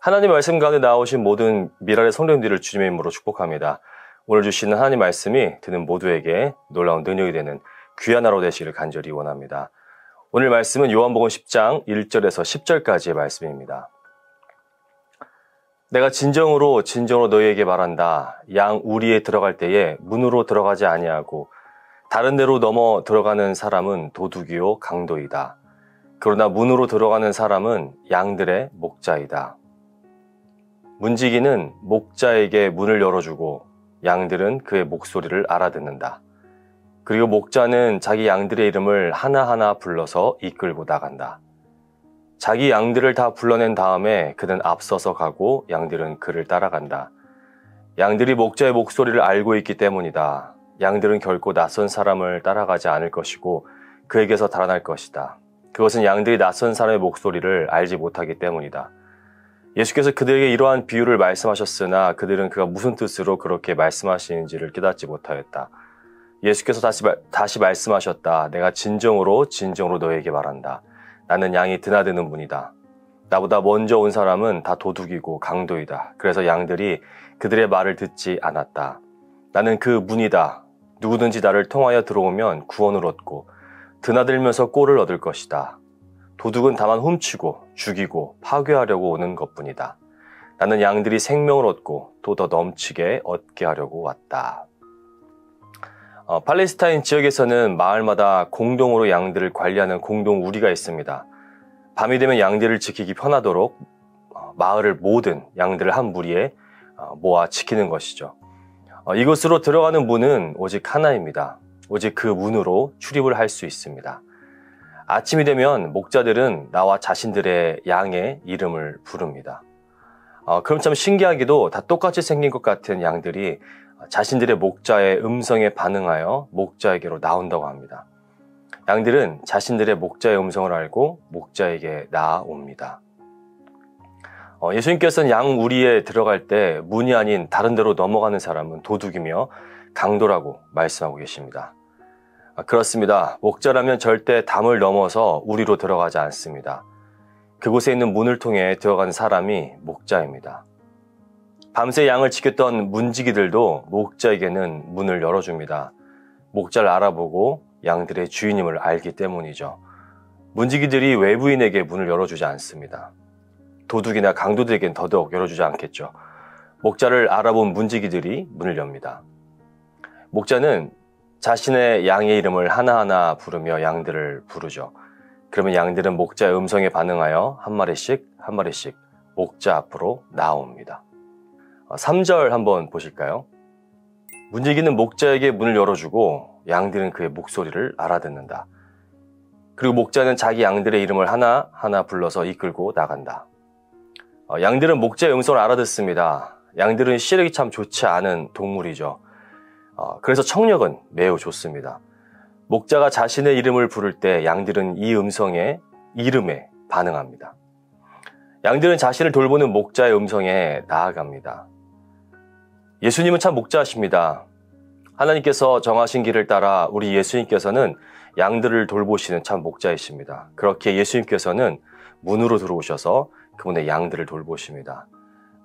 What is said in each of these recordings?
하나님 말씀 가운데 나오신 모든 미랄의 성도님들을 주님의 이름으로 축복합니다. 오늘 주시는 하나님 말씀이 듣는 모두에게 놀라운 능력이 되는 귀한 하루 되시기를 간절히 원합니다. 오늘 말씀은 요한복음 10장 1절에서 10절까지의 말씀입니다. 내가 진정으로 너희에게 말한다. 양 우리에 들어갈 때에 문으로 들어가지 아니하고 다른 데로 넘어 들어가는 사람은 도둑이요 강도이다. 그러나 문으로 들어가는 사람은 양들의 목자이다. 문지기는 목자에게 문을 열어주고 양들은 그의 목소리를 알아듣는다. 그리고 목자는 자기 양들의 이름을 하나하나 불러서 이끌고 나간다. 자기 양들을 다 불러낸 다음에 그는 앞서서 가고 양들은 그를 따라간다. 양들이 목자의 목소리를 알고 있기 때문이다. 양들은 결코 낯선 사람을 따라가지 않을 것이고 그에게서 달아날 것이다. 그것은 양들이 낯선 사람의 목소리를 알지 못하기 때문이다. 예수께서 그들에게 이러한 비유를 말씀하셨으나 그들은 그가 무슨 뜻으로 그렇게 말씀하시는지를 깨닫지 못하였다. 예수께서 다시 말씀하셨다. 내가 진정으로 너희에게 말한다. 나는 양이 드나드는 문이다. 나보다 먼저 온 사람은 다 도둑이고 강도이다. 그래서 양들이 그들의 말을 듣지 않았다. 나는 그 문이다. 누구든지 나를 통하여 들어오면 구원을 얻고 드나들면서 꼴을 얻을 것이다. 도둑은 다만 훔치고 죽이고 파괴하려고 오는 것뿐이다. 나는 양들이 생명을 얻고 또 더 넘치게 얻게 하려고 왔다. 팔레스타인 지역에서는 마을마다 공동으로 양들을 관리하는 공동 우리가 있습니다. 밤이 되면 양들을 지키기 편하도록 마을을 모든 양들을 한 무리에 모아 지키는 것이죠. 이곳으로 들어가는 문은 오직 하나입니다. 오직 그 문으로 출입을 할 수 있습니다. 아침이 되면 목자들은 나와 자신들의 양의 이름을 부릅니다. 그럼 참 신기하게도 다 똑같이 생긴 것 같은 양들이 자신들의 목자의 음성에 반응하여 목자에게로 나온다고 합니다. 양들은 자신들의 목자의 음성을 알고 목자에게 나아옵니다. 예수님께서는 양 우리에 들어갈 때 문이 아닌 다른 데로 넘어가는 사람은 도둑이며 강도라고 말씀하고 계십니다. 그렇습니다. 목자라면 절대 담을 넘어서 우리로 들어가지 않습니다. 그곳에 있는 문을 통해 들어간 사람이 목자입니다. 밤새 양을 지켰던 문지기들도 목자에게는 문을 열어줍니다. 목자를 알아보고 양들의 주인임을 알기 때문이죠. 문지기들이 외부인에게 문을 열어주지 않습니다. 도둑이나 강도들에겐 더더욱 열어주지 않겠죠. 목자를 알아본 문지기들이 문을 엽니다. 목자는 자신의 양의 이름을 하나하나 부르며 양들을 부르죠. 그러면 양들은 목자의 음성에 반응하여 한 마리씩 목자 앞으로 나옵니다. 3절 한번 보실까요? 문지기는 목자에게 문을 열어주고 양들은 그의 목소리를 알아듣는다. 그리고 목자는 자기 양들의 이름을 하나하나 불러서 이끌고 나간다. 양들은 목자의 음성을 알아듣습니다. 양들은 시력이 참 좋지 않은 동물이죠. 그래서 청력은 매우 좋습니다. 목자가 자신의 이름을 부를 때 양들은 이 이름에 반응합니다. 양들은 자신을 돌보는 목자의 음성에 나아갑니다. 예수님은 참 목자십니다. 하나님께서 정하신 길을 따라 우리 예수님께서는 양들을 돌보시는 참 목자이십니다. 그렇게 예수님께서는 문으로 들어오셔서 그분의 양들을 돌보십니다.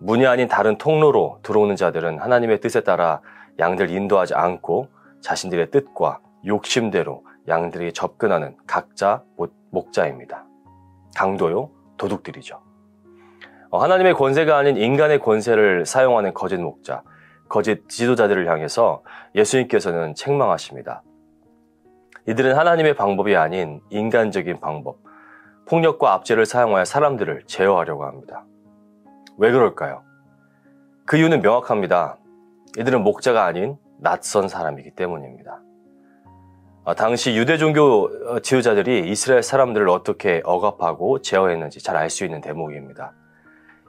문이 아닌 다른 통로로 들어오는 자들은 하나님의 뜻에 따라 양들 인도하지 않고 자신들의 뜻과 욕심대로 양들에게 접근하는 각자 목자입니다. 강도요, 도둑들이죠. 하나님의 권세가 아닌 인간의 권세를 사용하는 거짓 목자, 거짓 지도자들을 향해서 예수님께서는 책망하십니다. 이들은 하나님의 방법이 아닌 인간적인 방법, 폭력과 압제를 사용하여 사람들을 제어하려고 합니다. 왜 그럴까요? 그 이유는 명확합니다. 이들은 목자가 아닌 낯선 사람이기 때문입니다. 당시 유대 종교 지도자들이 이스라엘 사람들을 어떻게 억압하고 제어했는지 잘 알 수 있는 대목입니다.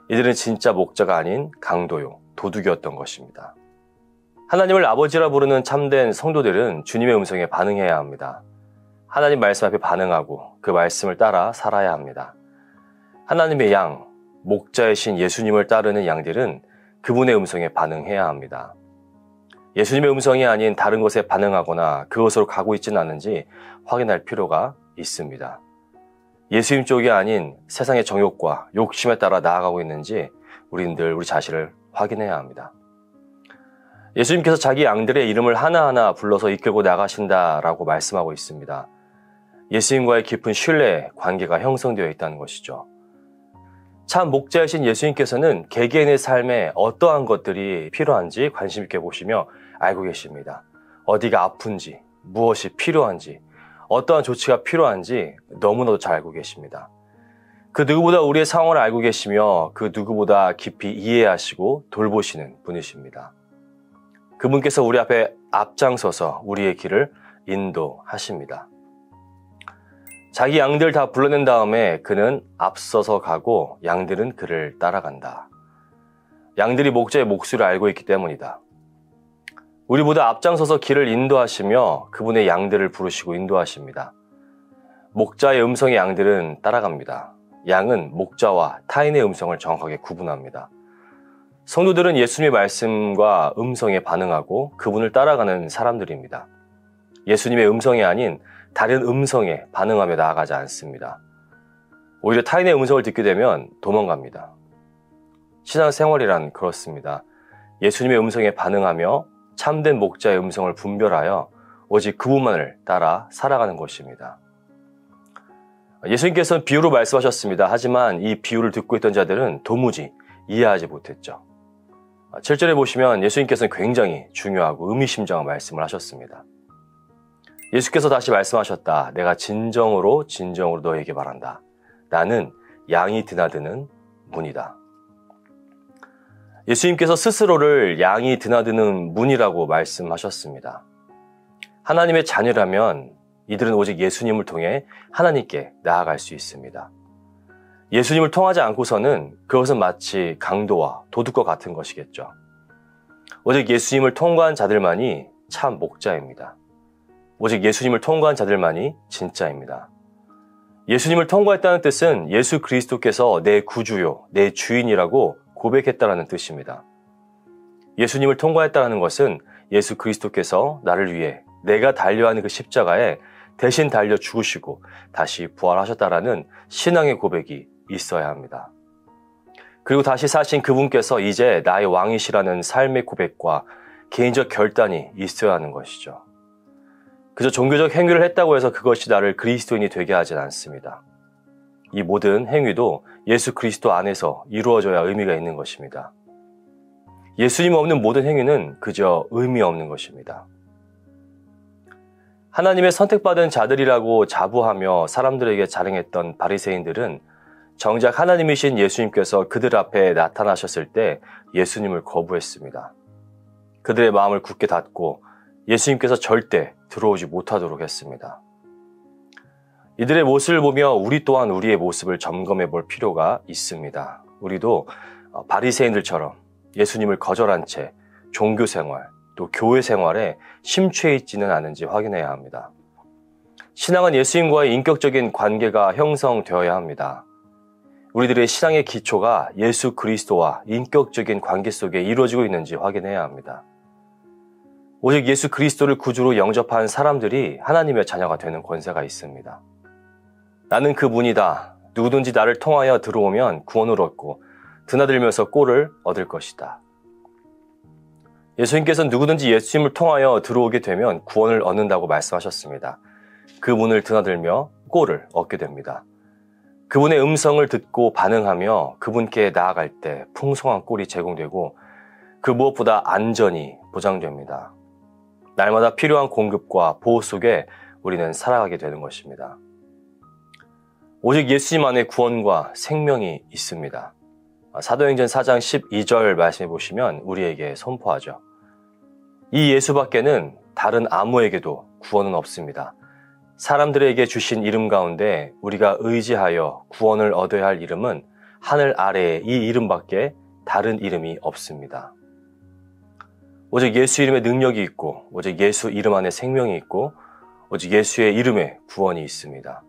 이들은 진짜 목자가 아닌 강도요, 도둑이었던 것입니다. 하나님을 아버지라 부르는 참된 성도들은 주님의 음성에 반응해야 합니다. 하나님 말씀 앞에 반응하고 그 말씀을 따라 살아야 합니다. 하나님의 양, 목자이신 예수님을 따르는 양들은 그분의 음성에 반응해야 합니다. 예수님의 음성이 아닌 다른 것에 반응하거나 그것으로 가고 있지는 않은지 확인할 필요가 있습니다. 예수님 쪽이 아닌 세상의 정욕과 욕심에 따라 나아가고 있는지 우리는 늘 우리 자신을 확인해야 합니다. 예수님께서 자기 양들의 이름을 하나하나 불러서 이끌고 나가신다라고 말씀하고 있습니다. 예수님과의 깊은 신뢰 관계가 형성되어 있다는 것이죠. 참 목자이신 예수님께서는 개개인의 삶에 어떠한 것들이 필요한지 관심 있게 보시며 알고 계십니다. 어디가 아픈지, 무엇이 필요한지, 어떠한 조치가 필요한지 너무나도 잘 알고 계십니다. 그 누구보다 우리의 상황을 알고 계시며 그 누구보다 깊이 이해하시고 돌보시는 분이십니다. 그분께서 우리 앞에 앞장서서 우리의 길을 인도하십니다. 자기 양들 다 불러낸 다음에 그는 앞서서 가고 양들은 그를 따라간다. 양들이 목자의 목소리를 알고 있기 때문이다. 우리보다 앞장서서 길을 인도하시며 그분의 양들을 부르시고 인도하십니다. 목자의 음성의 양들은 따라갑니다. 양은 목자와 타인의 음성을 정확하게 구분합니다. 성도들은 예수님의 말씀과 음성에 반응하고 그분을 따라가는 사람들입니다. 예수님의 음성이 아닌 다른 음성에 반응하며 나아가지 않습니다. 오히려 타인의 음성을 듣게 되면 도망갑니다. 신앙생활이란 그렇습니다. 예수님의 음성에 반응하며 참된 목자의 음성을 분별하여 오직 그분만을 따라 살아가는 것입니다. 예수님께서는 비유로 말씀하셨습니다. 하지만 이 비유를 듣고 있던 자들은 도무지 이해하지 못했죠. 7절에 보시면 예수님께서는 굉장히 중요하고 의미심장한 말씀을 하셨습니다. 예수께서 다시 말씀하셨다. 내가 진정으로 너에게 말한다. 나는 양이 드나드는 문이다. 예수님께서 스스로를 양이 드나드는 문이라고 말씀하셨습니다. 하나님의 자녀라면 이들은 오직 예수님을 통해 하나님께 나아갈 수 있습니다. 예수님을 통하지 않고서는 그것은 마치 강도와 도둑과 같은 것이겠죠. 오직 예수님을 통과한 자들만이 참 목자입니다. 오직 예수님을 통과한 자들만이 진짜입니다. 예수님을 통과했다는 뜻은 예수 그리스도께서 내 구주요, 내 주인이라고 고백했다라는 뜻입니다. 예수님을 통과했다는 것은 예수 그리스도께서 나를 위해 내가 달려야 하는 그 십자가에 대신 달려 죽으시고 다시 부활하셨다라는 신앙의 고백이 있어야 합니다. 그리고 다시 사신 그분께서 이제 나의 왕이시라는 삶의 고백과 개인적 결단이 있어야 하는 것이죠. 그저 종교적 행위를 했다고 해서 그것이 나를 그리스도인이 되게 하진 않습니다. 이 모든 행위도 예수 그리스도 안에서 이루어져야 의미가 있는 것입니다. 예수님 없는 모든 행위는 그저 의미 없는 것입니다. 하나님의 선택받은 자들이라고 자부하며 사람들에게 자랑했던 바리새인들은 정작 하나님이신 예수님께서 그들 앞에 나타나셨을 때 예수님을 거부했습니다. 그들의 마음을 굳게 닫고 예수님께서 절대 들어오지 못하도록 했습니다. 이들의 모습을 보며 우리 또한 우리의 모습을 점검해 볼 필요가 있습니다. 우리도 바리새인들처럼 예수님을 거절한 채 종교 생활, 또 교회 생활에 심취해 있지는 않은지 확인해야 합니다. 신앙은 예수님과의 인격적인 관계가 형성되어야 합니다. 우리들의 신앙의 기초가 예수 그리스도와 인격적인 관계 속에 이루어지고 있는지 확인해야 합니다. 오직 예수 그리스도를 구주로 영접한 사람들이 하나님의 자녀가 되는 권세가 있습니다. 나는 그 문이다. 누구든지 나를 통하여 들어오면 구원을 얻고 드나들면서 꼴을 얻을 것이다. 예수님께서는 누구든지 예수님을 통하여 들어오게 되면 구원을 얻는다고 말씀하셨습니다. 그 문을 드나들며 꼴을 얻게 됩니다. 그분의 음성을 듣고 반응하며 그분께 나아갈 때 풍성한 꼴이 제공되고 그 무엇보다 안전이 보장됩니다. 날마다 필요한 공급과 보호 속에 우리는 살아가게 되는 것입니다. 오직 예수님 안에 구원과 생명이 있습니다. 사도행전 4장 12절 말씀해 보시면 우리에게 선포하죠. 이 예수밖에는 다른 아무에게도 구원은 없습니다. 사람들에게 주신 이름 가운데 우리가 의지하여 구원을 얻어야 할 이름은 하늘 아래에 이 이름밖에 다른 이름이 없습니다. 오직 예수 이름에 능력이 있고 오직 예수 이름 안에 생명이 있고 오직 예수의 이름에 구원이 있습니다.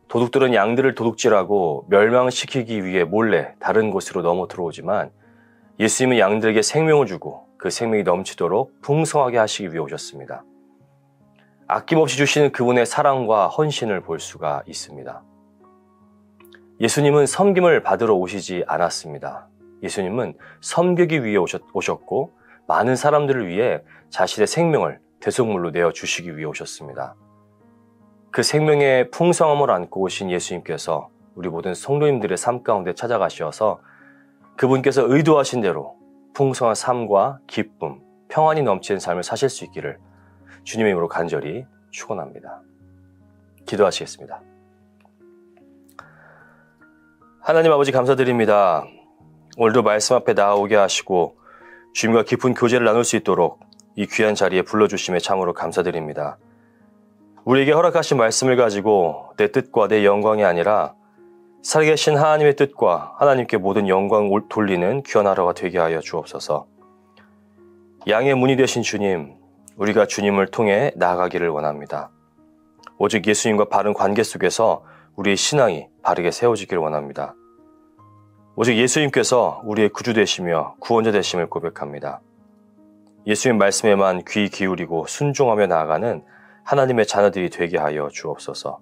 도둑들은 양들을 도둑질하고 멸망시키기 위해 몰래 다른 곳으로 넘어 들어오지만 예수님은 양들에게 생명을 주고 그 생명이 넘치도록 풍성하게 하시기 위해 오셨습니다. 아낌없이 주시는 그분의 사랑과 헌신을 볼 수가 있습니다. 예수님은 섬김을 받으러 오시지 않았습니다. 예수님은 섬기기 위해 오셨고 많은 사람들을 위해 자신의 생명을 대속물로 내어주시기 위해 오셨습니다. 그 생명의 풍성함을 안고 오신 예수님께서 우리 모든 성도님들의 삶 가운데 찾아가셔서 그분께서 의도하신 대로 풍성한 삶과 기쁨, 평안이 넘치는 삶을 사실 수 있기를 주님의 이름으로 간절히 축원합니다. 기도하시겠습니다. 하나님 아버지 감사드립니다. 오늘도 말씀 앞에 나아오게 하시고 주님과 깊은 교제를 나눌 수 있도록 이 귀한 자리에 불러주심에 참으로 감사드립니다. 우리에게 허락하신 말씀을 가지고 내 뜻과 내 영광이 아니라 살아계신 하나님의 뜻과 하나님께 모든 영광을 돌리는 귀한 하루가 되게 하여 주옵소서. 양의 문이 되신 주님, 우리가 주님을 통해 나아가기를 원합니다. 오직 예수님과 바른 관계 속에서 우리의 신앙이 바르게 세워지기를 원합니다. 오직 예수님께서 우리의 구주 되시며 구원자 되심을 고백합니다. 예수님 말씀에만 귀 기울이고 순종하며 나아가는 하나님의 자녀들이 되게 하여 주옵소서.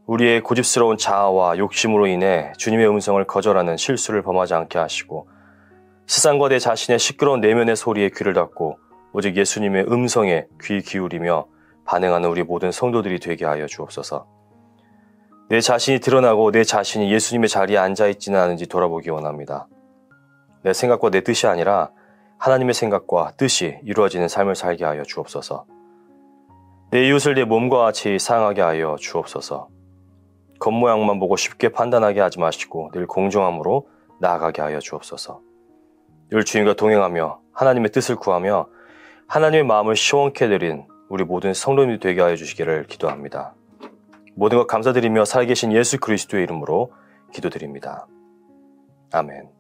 우리의 고집스러운 자아와 욕심으로 인해 주님의 음성을 거절하는 실수를 범하지 않게 하시고 세상과 내 자신의 시끄러운 내면의 소리에 귀를 닫고 오직 예수님의 음성에 귀 기울이며 반응하는 우리 모든 성도들이 되게 하여 주옵소서. 내 자신이 드러나고 내 자신이 예수님의 자리에 앉아있지는 않은지 돌아보기 원합니다. 내 생각과 내 뜻이 아니라 하나님의 생각과 뜻이 이루어지는 삶을 살게 하여 주옵소서. 내 이웃을 내 몸과 같이 사랑하게 하여 주옵소서. 겉모양만 보고 쉽게 판단하게 하지 마시고 늘 공정함으로 나아가게 하여 주옵소서. 늘 주님과 동행하며 하나님의 뜻을 구하며 하나님의 마음을 시원케 드린 우리 모든 성도님이 되게 하여 주시기를 기도합니다. 모든 것 감사드리며 살아계신 예수 그리스도의 이름으로 기도드립니다. 아멘.